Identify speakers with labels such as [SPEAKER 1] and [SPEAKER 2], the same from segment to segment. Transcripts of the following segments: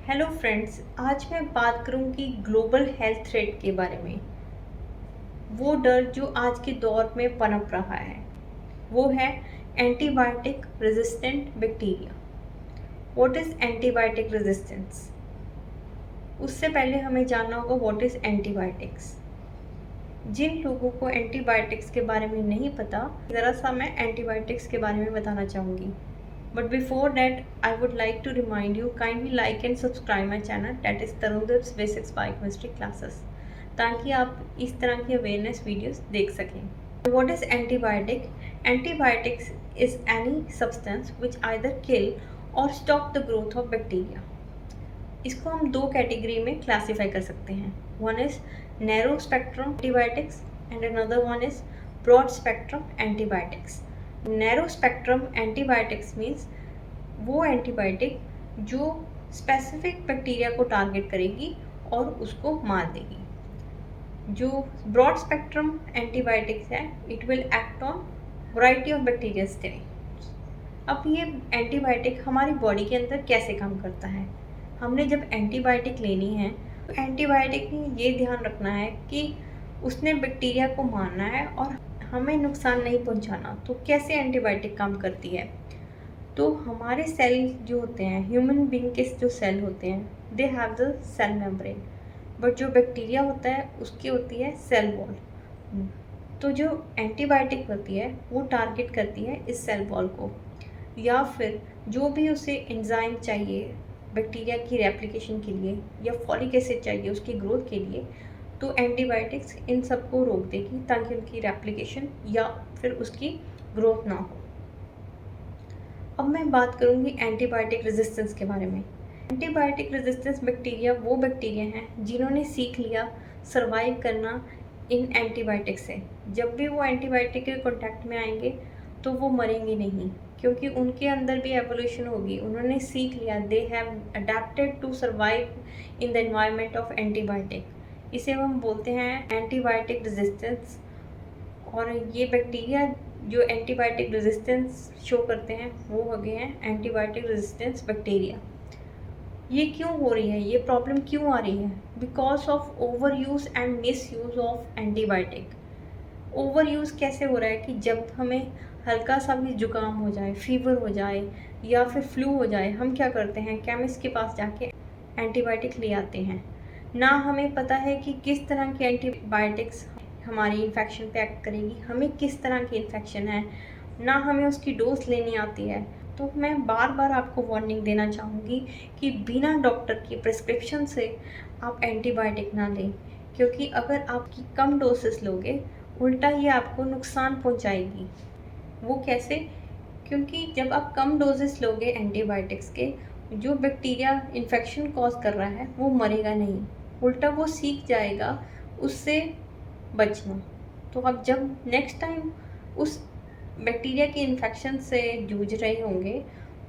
[SPEAKER 1] Hello friends, आज मैं बात करूंगी ग्लोबल हेल्थ थ्रेट के बारे में। वो डर जो आज के दौर में पनप रहा है वो है antibiotic resistant bacteria. What is antibiotic resistance? उससे पहले हमें जानना होगा व्हाट इज़ एंटीबायोटिक्स। जिन लोगों को एंटीबायोटिक्स के बारे में नहीं पता, ज़रा सा मैं एंटीबायोटिक्स के बारे में बताना चाहूँगी। But before that, I would like to remind you, kindly like and subscribe my channel, that is Tarundav's Basics Biochemistry Classes, ताकि आप इस तरह की अवेयरनेस वीडियोस देख सकें। What is antibiotic? Antibiotics is any substance which either kill or stop the growth of bacteria. इसको हम दो कैटेगरी में क्लासीफाई कर सकते हैं। One is narrow spectrum antibiotics and another one is broad spectrum antibiotics. Narrow spectrum antibiotics means वो antibiotic जो specific bacteria को टारगेट करेगी और उसको मार देगी। जो ब्रॉड स्पेक्ट्रम एंटीबायोटिक्स है, it will act on variety of bacteria stem. अब ये एंटीबायोटिक हमारी बॉडी के अंदर कैसे काम करता है? हमने जब एंटीबायोटिक लेनी है तो एंटीबायोटिक में ये ध्यान रखना है कि उसने बैक्टीरिया को मारना है और हमें नुकसान नहीं पहुंचाना। तो कैसे एंटीबायोटिक काम करती है? तो हमारे सेल जो होते हैं, ह्यूमन बीइंग के जो सेल होते हैं, they have the cell membrane, but जो बैक्टीरिया होता है उसकी होती है सेल वॉल। तो जो एंटीबायोटिक होती है वो टारगेट करती है इस सेल वॉल को, या फिर जो भी उसे एंजाइम चाहिए बैक्टीरिया की रेप्लिकेशन के लिए या फॉलिक एसिड चाहिए उसकी ग्रोथ के लिए, तो एंटीबायोटिक्स इन सबको रोक देगी ताकि उनकी रेप्लिकेशन या फिर उसकी ग्रोथ ना हो। अब मैं बात करूंगी एंटीबायोटिक रेजिस्टेंस के बारे में। एंटीबायोटिक रेजिस्टेंस बैक्टीरिया वो बैक्टीरिया हैं जिन्होंने सीख लिया सर्वाइव करना इन एंटीबायोटिक से। जब भी वो एंटीबायोटिक के कॉन्टैक्ट में आएंगे तो वो मरेंगे नहीं, क्योंकि उनके अंदर भी एवोल्यूशन होगी। उन्होंने सीख लिया, they have adapted to survive in the environment of antibiotic. इसे हम बोलते हैं एंटीबायोटिक रेजिस्टेंस। और ये बैक्टीरिया जो एंटीबायोटिक रेजिस्टेंस शो करते हैं वो हो गए हैं एंटीबायोटिक रेजिस्टेंस बैक्टीरिया। ये क्यों हो रही है, ये प्रॉब्लम क्यों आ रही है? Because of over use and miss use of antibiotic. Over use कैसे हो रहा है कि जब हमें हल्का सा भी जुकाम हो जाए, फीवर हो जाए या फिर फ्लू हो जाए, हम क्या करते हैं, केमिस्ट के पास जाके एंटीबायोटिक ले आते हैं। ना हमें पता है कि किस तरह के एंटीबायोटिक्स हमारी इन्फेक्शन पे एक्ट करेगी, हमें किस तरह की इन्फेक्शन है, ना हमें उसकी डोज लेनी आती है। तो मैं बार बार आपको वार्निंग देना चाहूँगी कि बिना डॉक्टर की प्रिस्क्रिप्शन से आप एंटीबायोटिक ना लें, क्योंकि अगर आपकी कम डोसेस लोगे उल्टा ये आपको नुकसान पहुँचाएगी। वो कैसे? क्योंकि जब आप कम डोजेस लोगे एंटीबायोटिक्स के, जो बैक्टीरिया इन्फेक्शन कॉज कर रहा है वो मरेगा नहीं, उल्टा वो सीख जाएगा उससे बचना। तो अब जब नेक्स्ट टाइम उस बैक्टीरिया की इन्फेक्शन से जूझ रहे होंगे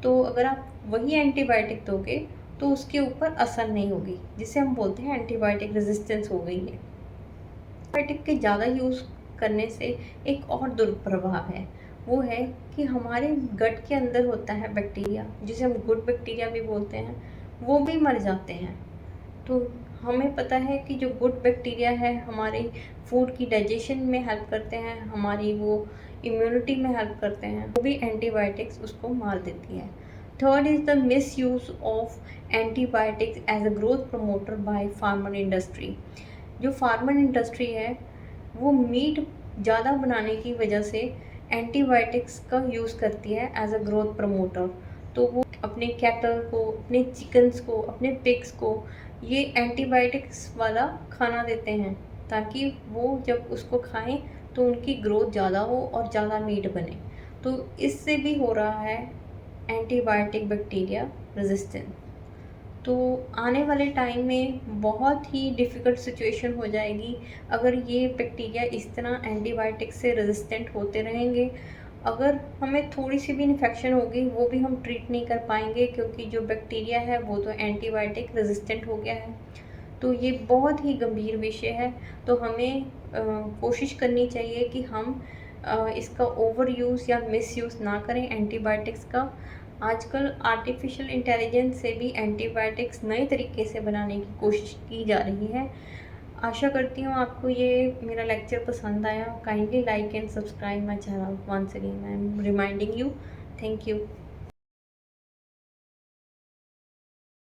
[SPEAKER 1] तो अगर आप वही एंटीबायोटिक दोगे तो उसके ऊपर असर नहीं होगी, जिसे हम बोलते हैं एंटीबायोटिक रेजिस्टेंस हो गई है। एंटीबायोटिक के ज़्यादा यूज़ करने से एक और दुष्प्रभाव है, वो है कि हमारे गट के अंदर होता है बैक्टीरिया, जिसे हम गुड बैक्टीरिया भी बोलते हैं, वो भी मर जाते हैं। तो हमें पता है कि जो गुड बैक्टीरिया है हमारे फूड की डाइजेशन में हेल्प करते हैं, हमारी वो इम्यूनिटी में हेल्प करते हैं, वो भी एंटीबायोटिक्स उसको मार देती है। Third is the misuse of antibiotics as a growth promoter by farmer industry. जो फार्मर इंडस्ट्री है वो मीट ज़्यादा बनाने की वजह से एंटीबायोटिक्स का यूज़ करती है एज अ ग्रोथ प्रमोटर। तो वो अपने कैटल को, अपने चिकन्स को, अपने पिग्स को ये एंटीबायोटिक्स वाला खाना देते हैं ताकि वो जब उसको खाएं तो उनकी ग्रोथ ज़्यादा हो और ज़्यादा मीट बने। तो इससे भी हो रहा है एंटीबायोटिक बैक्टीरिया रेजिस्टेंस। तो आने वाले टाइम में बहुत ही डिफ़िकल्ट सिचुएशन हो जाएगी अगर ये बैक्टीरिया इस तरह एंटीबायोटिक से रेजिस्टेंट होते रहेंगे। अगर हमें थोड़ी सी भी इन्फेक्शन होगी वो भी हम ट्रीट नहीं कर पाएंगे, क्योंकि जो बैक्टीरिया है वो तो एंटीबायोटिक रेजिस्टेंट हो गया है। तो ये बहुत ही गंभीर विषय है। तो हमें कोशिश करनी चाहिए कि हम इसका ओवर यूज़ या मिस यूज़ ना करें एंटीबायोटिक्स का। आजकल आर्टिफिशियल इंटेलिजेंस से भी एंटीबायोटिक्स नए तरीके से बनाने की कोशिश की जा रही है। आशा करती हूँ आपको ये मेरा लेक्चर पसंद आया। Kindly like and subscribe my channel. Once again I am reminding you. Thank you.